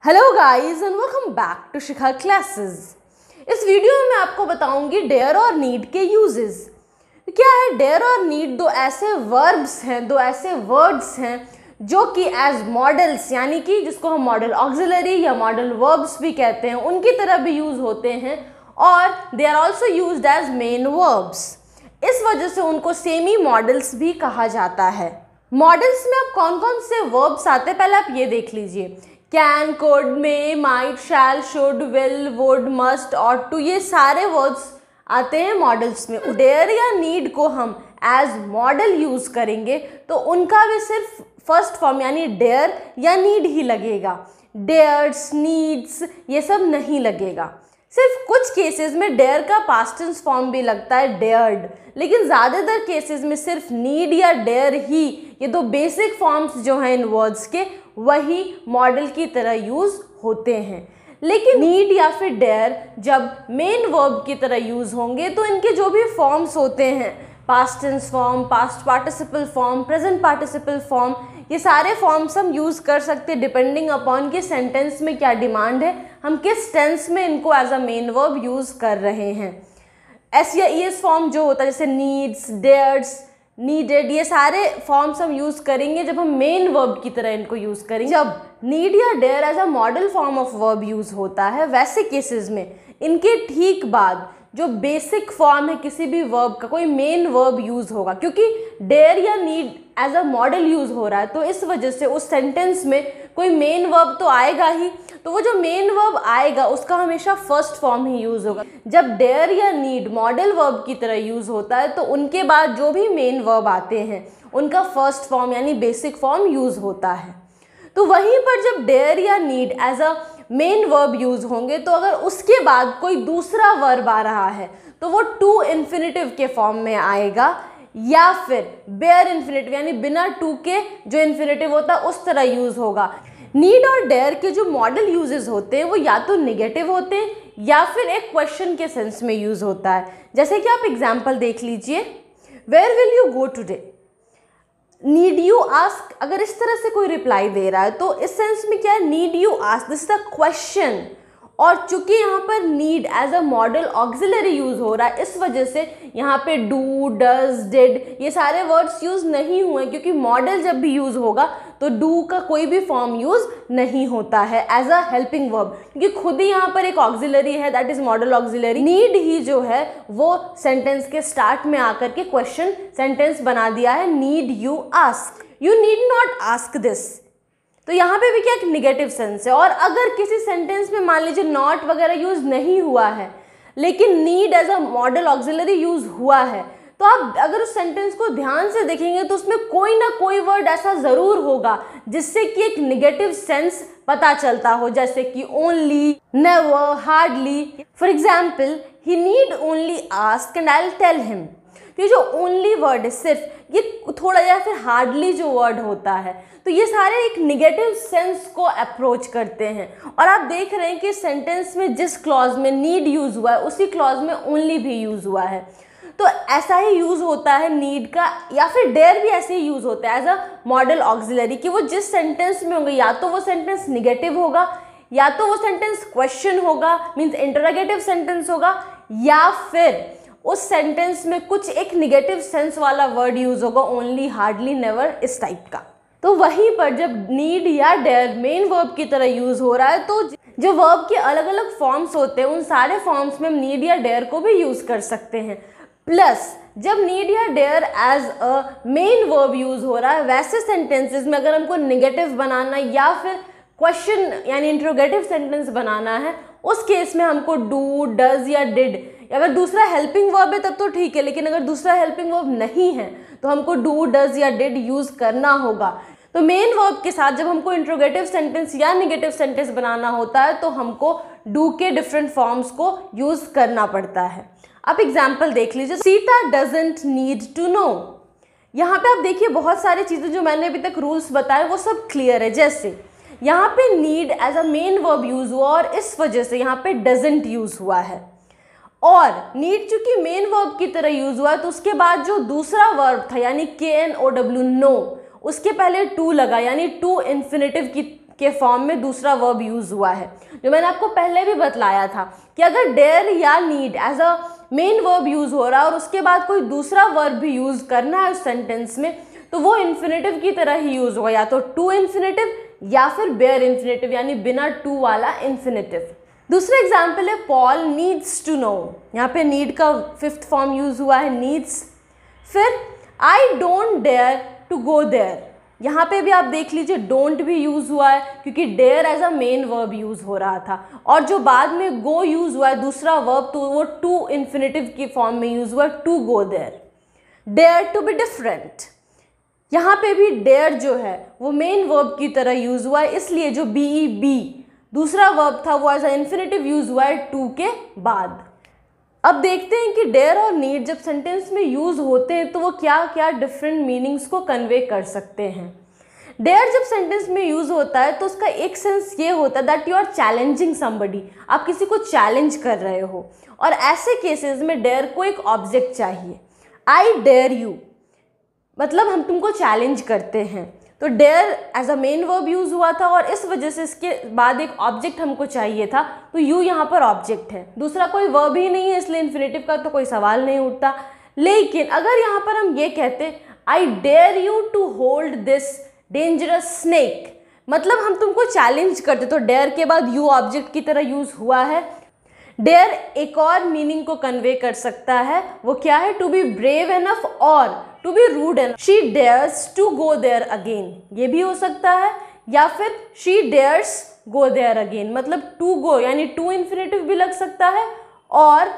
Hello guys and welcome back to Shikha classes. इस video में मैं आपको बताऊंगी डेयर और नीड के यूजेस। क्या है डेयर और नीड? दो ऐसे वर्ब्स हैं, दो ऐसे वर्ड्स हैं जो कि एज मॉडल्स, यानी कि जिसको हम मॉडल ऑक्सिलरी या मॉडल वर्ब्स भी कहते हैं, उनकी तरह भी यूज होते हैं और they are also used as main verbs. इस वजह से उनको सेमी मॉडल्स भी कहा जाता है। मॉडल्स में अब कौन कौन से वर्ब्स आते हैं पहले आप ये देख लीजिए। Can, could, may, might, shall, should, will, would, must और टू, ये सारे वर्ड्स आते हैं मॉडल्स में। डेयर या नीड को हम एज मॉडल यूज करेंगे तो उनका भी सिर्फ फर्स्ट फॉर्म यानी डेयर या नीड ही लगेगा। डेयर्स, नीड्स ये सब नहीं लगेगा। सिर्फ कुछ केसेस में डेयर का पास्ट टेंस फॉर्म भी लगता है डेयर्ड, लेकिन ज़्यादातर केसेस में सिर्फ नीड या डेयर ही, ये दो बेसिक फॉर्म्स जो हैं इन वर्ड्स के, वही मॉडल की तरह यूज़ होते हैं। लेकिन नीड या फिर डेयर जब मेन वर्ब की तरह यूज़ होंगे तो इनके जो भी फॉर्म्स होते हैं, past tense form, past participle form, present participle form, ये सारे फॉर्म्स हम यूज़ कर सकते हैं डिपेंडिंग अपॉन कि सेंटेंस में क्या डिमांड है, हम किस टेंस में इनको as a main verb use कर रहे हैं। एस या ई एस फॉर्म जो होता है जैसे नीड्स, डेयर्स, नीडेड, ये सारे फॉर्म्स हम यूज़ करेंगे जब हम मेन वर्ब की तरह इनको यूज़ करेंगे। जब नीड या dare as a modal form of verb use होता है वैसे केसेस में इनके ठीक बाद जो बेसिक फॉर्म है किसी भी वर्ब का, कोई मेन वर्ब यूज़ होगा। क्योंकि डेयर या need as a modal use हो रहा है तो इस वजह से उस सेंटेंस में कोई मेन वर्ब तो आएगा ही, तो वो जो मेन वर्ब आएगा उसका हमेशा फर्स्ट फॉर्म ही यूज़ होगा। जब डेयर या नीड मॉडल वर्ब की तरह यूज़ होता है तो उनके बाद जो भी मेन वर्ब आते हैं उनका फर्स्ट फॉर्म यानी बेसिक फॉर्म यूज़ होता है। तो वहीं पर जब डेयर या need as a main verb use होंगे तो अगर उसके बाद कोई दूसरा वर्ब आ रहा है तो वो टू इन्फिनेटिव के फॉर्म में आएगा या फिर बेयर इन्फिनेटिव यानी बिना टू के जो इन्फिनेटिव होता है उस तरह यूज़ होगा। नीड और डेयर के जो मॉडल यूजेस होते हैं वो या तो नेगेटिव होते हैं या फिर एक क्वेश्चन के सेंस में यूज़ होता है। जैसे कि आप एग्जाम्पल देख लीजिए, where will you go today, need you ask. अगर इस तरह से कोई रिप्लाई दे रहा है तो इस सेंस में क्या है, need you ask, this is a question. और चूंकि यहाँ पर need as a modal auxiliary use हो रहा है इस वजह से यहाँ पे डू, डज, डिड ये सारे वर्ड्स यूज नहीं हुए, क्योंकि मॉडल जब भी यूज होगा तो डू का कोई भी फॉर्म यूज नहीं होता है एज अ हेल्पिंग वर्ब, क्योंकि खुद ही यहाँ पर एक ऑक्सिलरी है, that is modal auxiliary. Need ही जो है वो सेंटेंस के स्टार्ट में आकर के क्वेश्चन सेंटेंस बना दिया है, need you ask, you need not ask this. तो यहाँ पे भी क्या एक निगेटिव सेंस है। और अगर किसी सेंटेंस में मान लीजिए नॉट वगैरह यूज नहीं हुआ है लेकिन need as a modal auxiliary use हुआ है तो आप अगर उस सेंटेंस को ध्यान से देखेंगे तो उसमें कोई ना कोई वर्ड ऐसा ज़रूर होगा जिससे कि एक निगेटिव सेंस पता चलता हो, जैसे कि only, never, hardly. For example, he need only ask and I will tell him. ये जो ओनली वर्ड है सिर्फ, ये थोड़ा या फिर हार्डली जो वर्ड होता है तो ये सारे एक निगेटिव सेंस को अप्रोच करते हैं। और आप देख रहे हैं कि सेंटेंस में जिस क्लॉज में नीड यूज़ हुआ है उसी क्लॉज में ओनली भी यूज़ हुआ है। तो ऐसा ही यूज़ होता है नीड का, या फिर डेयर भी ऐसे ही यूज़ होता है एज अ मॉडल ऑक्सिलरी, कि वो जिस सेंटेंस में होंगे या तो वो सेंटेंस निगेटिव होगा या तो वो सेंटेंस क्वेश्चन होगा, मीन्स इंटरोगेटिव सेंटेंस होगा, या फिर उस सेंटेंस में कुछ एक निगेटिव सेंस वाला वर्ड यूज होगा, ओनली, हार्डली, नेवर, इस टाइप का। तो वहीं पर जब नीड या डेयर मेन वर्ब की तरह यूज हो रहा है तो जो वर्ब के अलग अलग फॉर्म्स होते हैं उन सारे फॉर्म्स में हम नीड या डेयर को भी यूज कर सकते हैं। प्लस जब नीड या dare as a main verb use हो रहा है वैसे सेंटेंसेस में अगर हमको निगेटिव बनाना या फिर क्वेश्चन यानी इंट्रोगेटिव सेंटेंस बनाना है उस केस में हमको डू, डज या डिड, अगर दूसरा हेल्पिंग वर्ब है तब तो ठीक है, लेकिन अगर दूसरा हेल्पिंग वर्ब नहीं है तो हमको डू, डज या डिड यूज़ करना होगा। तो मेन वर्ब के साथ जब हमको इंट्रोगेटिव सेंटेंस या नेगेटिव सेंटेंस बनाना होता है तो हमको डू के डिफरेंट फॉर्म्स को यूज़ करना पड़ता है। आप एग्जाम्पल देख लीजिए, Sita doesn't need to know. यहाँ पे आप देखिए बहुत सारी चीज़ें जो मैंने अभी तक रूल्स बताए वो सब क्लियर है। जैसे यहाँ पे need as a main verb use हुआ और इस वजह से यहाँ पे डजंट यूज़ हुआ है, और नीड चूंकि मेन वर्ब की तरह यूज हुआ है तो उसके बाद जो दूसरा वर्ब था यानी KNOW, नो, उसके पहले टू लगा यानी टू इन्फिनेटिव के फॉर्म में दूसरा वर्ब यूज़ हुआ है। जो मैंने आपको पहले भी बतलाया था कि अगर डेयर या need as a main verb use हो रहा है और उसके बाद कोई दूसरा वर्ब भी यूज़ करना है उस सेंटेंस में, तो वो इन्फिनेटिव की तरह ही यूज़ होगा, या तो टू इन्फिनेटिव या फिर बेयर इन्फिनेटिव, यानी बिना टू वाला इन्फिनेटिव। दूसरा एग्जाम्पल है पॉल नीड्स टू नो। यहाँ पे नीड का फिफ्थ फॉर्म यूज़ हुआ है, नीड्स। फिर I don't dare to go there, यहाँ पे भी आप देख लीजिए डोंट भी यूज़ हुआ है क्योंकि dare as a main verb use हो रहा था, और जो बाद में गो यूज़ हुआ है दूसरा वर्ब, तो वो टू इन्फिनेटिव की फॉर्म में यूज़ हुआ है, to go there. Dare to be different, यहाँ पे भी डेयर जो है वो मेन वर्ब की तरह यूज़ हुआ है, इसलिए जो बी दूसरा वर्ब था वो एज अ इन्फिनेटिव यूज़ हुआ है टू के बाद। अब देखते हैं कि डेयर और नीड जब सेंटेंस में यूज़ होते हैं तो वो क्या क्या डिफरेंट मीनिंग्स को कन्वे कर सकते हैं। डेयर जब सेंटेंस में यूज़ होता है तो उसका एक सेंस ये होता है that you are challenging somebody, आप किसी को चैलेंज कर रहे हो, और ऐसे केसेस में डेयर को एक ऑब्जेक्ट चाहिए। आई डेयर यू मतलब हम तुमको चैलेंज करते हैं, तो dare as a main verb use हुआ था और इस वजह से इसके बाद एक ऑब्जेक्ट हमको चाहिए था, तो यू यहाँ पर ऑब्जेक्ट है, दूसरा कोई वर्ब ही नहीं है, इसलिए इन्फिनेटिव का तो कोई सवाल नहीं उठता। लेकिन अगर यहाँ पर हम ये कहते I dare you to hold this dangerous snake, मतलब हम तुमको चैलेंज करते, तो डेयर के बाद यू ऑब्जेक्ट की तरह यूज़ हुआ है। डेयर एक और मीनिंग को कन्वे कर सकता है, वो क्या है, टू बी ब्रेव एनफ और to be rude enough. She dares to go there again, ये भी हो सकता है, या फिर she dares go there again, मतलब टू गो यानी टू इन्फिनेटिव भी लग सकता है और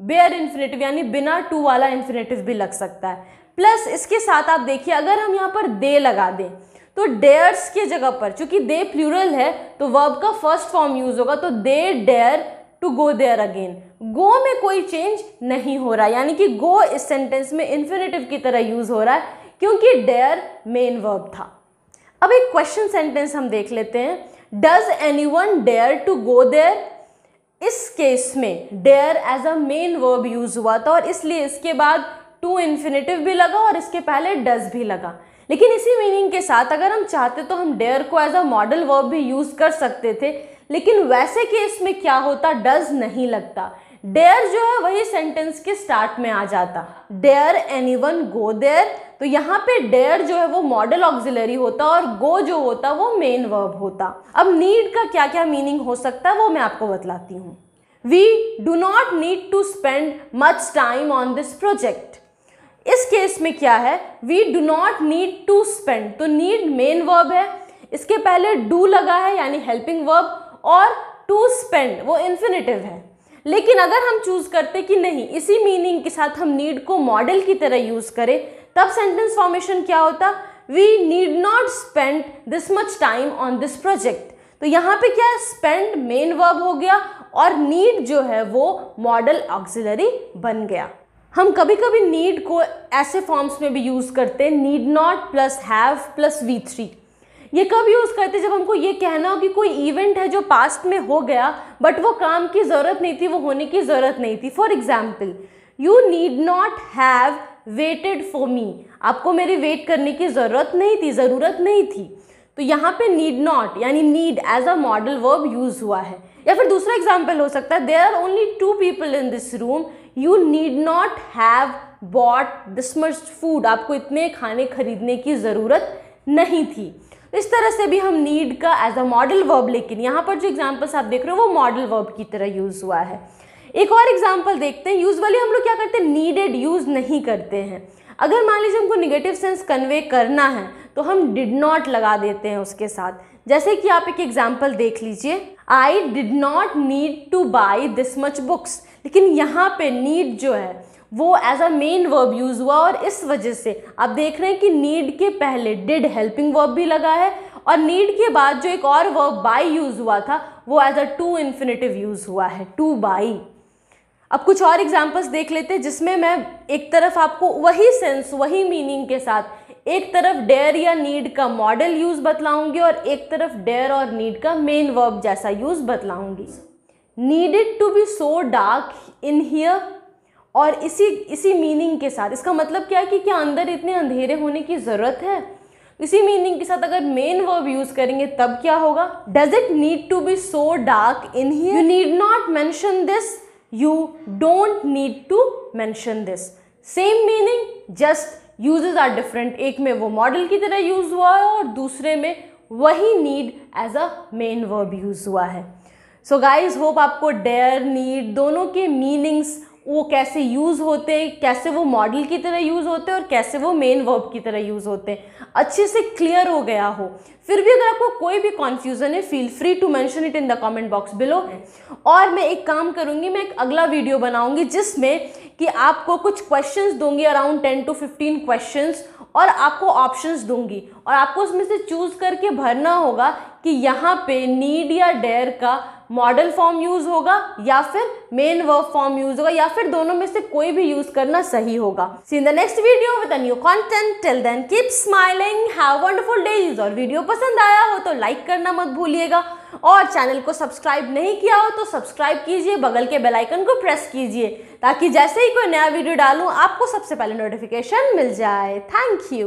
बेयर इन्फिनेटिव यानी बिना टू वाला इन्फिनेटिव भी लग सकता है। प्लस इसके साथ आप देखिए अगर हम यहाँ पर दे लगा दें तो डेयर्स के जगह पर, चूंकि दे प्लूरल है तो वर्ब का फर्स्ट फॉर्म यूज होगा, तो they dare to go there again. Go में कोई चेंज नहीं हो रहा, यानी कि गो इस सेंटेंस में इन्फिनेटिव की तरह यूज हो रहा है क्योंकि डेयर मेन वर्ब था। अब एक क्वेश्चन सेंटेंस हम देख लेते हैं, does anyone dare to go there. इस केस में dare as a main verb use हुआ था और इसलिए इसके बाद टू इन्फिनेटिव भी लगा और इसके पहले डज भी लगा। लेकिन इसी मीनिंग के साथ अगर हम चाहते तो हम डेयर को एज अ मॉडल वर्ब भी यूज कर सकते थे, लेकिन वैसे केस में क्या होता, डज नहीं लगता, डेयर जो है वही सेंटेंस के स्टार्ट में आ जाता, डेयर एनीवन गो देयर। तो यहाँ पे डेयर जो है वो मॉडल ऑक्सिलरी होता और गो जो होता वो मेन वर्ब होता। अब नीड का क्या क्या मीनिंग हो सकता है वो मैं आपको बतलाती हूँ। We do not need to spend much time on this project. इस केस में क्या है, we do not need to spend, तो नीड मेन वर्ब है, इसके पहले डू लगा है यानी हेल्पिंग वर्ब, और टू स्पेंड वो इन्फिनेटिव है। लेकिन अगर हम चूज करते कि नहीं इसी मीनिंग के साथ हम नीड को मॉडल की तरह यूज करें, तब सेंटेंस फॉर्मेशन क्या होता, we need not spend this much time on this project. तो यहाँ पे क्या है, स्पेंड मेन वर्ब हो गया और नीड जो है वो मॉडल ऑक्सिलरी बन गया। हम कभी कभी नीड को ऐसे फॉर्म्स में भी यूज करते हैं, need not plus have plus V3। ये कब यूज करते हैं, जब हमको ये कहना हो कि कोई इवेंट है जो पास्ट में हो गया बट वो काम की जरूरत नहीं थी, वो होने की जरूरत नहीं थी। For example, you need not have waited for me, आपको मेरी वेट करने की जरूरत नहीं थी। तो यहाँ पे नीड नॉट यानी need as a modal verb use हुआ है। या फिर दूसरा एग्जाम्पल हो सकता है, there are only 2 people in this room, you need not have bought this much food, आपको इतने खाने खरीदने की ज़रूरत नहीं थी। इस तरह से भी हम नीड का एज अ मॉडल वर्ब, लेकिन यहाँ पर जो एग्जाम्पल्स आप देख रहे हो वो मॉडल वर्ब की तरह यूज़ हुआ है। एक और एग्जाम्पल देखते हैं, यूजुअली हम लोग क्या करते हैं, नीडेड यूज़ नहीं करते हैं। अगर मान लीजिए हमको निगेटिव सेंस कन्वे करना है तो हम डिड नॉट लगा देते हैं उसके साथ। जैसे कि आप एक एग्जाम्पल देख लीजिए, I did not need to buy this much books, लेकिन यहाँ पे नीड जो है वो as a main verb use हुआ और इस वजह से आप देख रहे हैं कि नीड के पहले डिड हेल्पिंग वर्ब भी लगा है और नीड के बाद जो एक और वर्ब बाई यूज हुआ था वो as a to infinitive use हुआ है, टू बाई। अब कुछ और एग्जाम्पल्स देख लेते हैं जिसमें मैं एक तरफ आपको वही सेंस वही मीनिंग के साथ एक तरफ डेयर या नीड का मॉडल यूज बतलाऊंगी और एक तरफ डेयर और नीड का मेन वर्ब जैसा यूज बतलाऊंगी। Needed to be so dark in here, और इसी मीनिंग के साथ इसका मतलब क्या है कि क्या अंदर इतने अंधेरे होने की ज़रूरत है। इसी मीनिंग के साथ अगर मेन वर्ब यूज करेंगे तब क्या होगा? Does it need to be so dark in here? You need not mention this, you don't need to mention this. Same meaning, just uses are different. एक में वो मॉडल की तरह यूज हुआ है और दूसरे में वही need as a main verb use हुआ है। सो गाइज, होप आपको डेयर, नीड दोनों के मीनिंग्स वो कैसे यूज़ होते हैं, कैसे वो मॉडल की तरह यूज़ होते हैं और कैसे वो मेन वर्ब की तरह यूज़ होते हैं, अच्छे से क्लियर हो गया हो। फिर भी अगर आपको कोई भी कॉन्फ्यूज़न है, feel free to mention it in the comment box below. और मैं एक काम करूँगी, मैं एक अगला वीडियो बनाऊँगी जिसमें कि आपको कुछ क्वेश्चंस दूंगी, अराउंड 10 to 15 क्वेश्चंस, और आपको ऑप्शंस दूंगी और आपको उसमें से चूज करके भरना होगा कि यहाँ पे नीड या डेयर का मॉडल फॉर्म यूज होगा या फिर मेन वर्ब फॉर्म यूज होगा या फिर दोनों में से कोई भी यूज करना सही होगा। See in the next video with a new content. Till then keep smiling, have wonderful days. और वीडियो पसंद आया हो तो लाइक करना मत भूलिएगा और चैनल को सब्सक्राइब नहीं किया हो तो सब्सक्राइब कीजिए, बगल के बेल आइकन को प्रेस कीजिए ताकि जैसे ही कोई नया वीडियो डालूं आपको सबसे पहले नोटिफिकेशन मिल जाए। Thank you.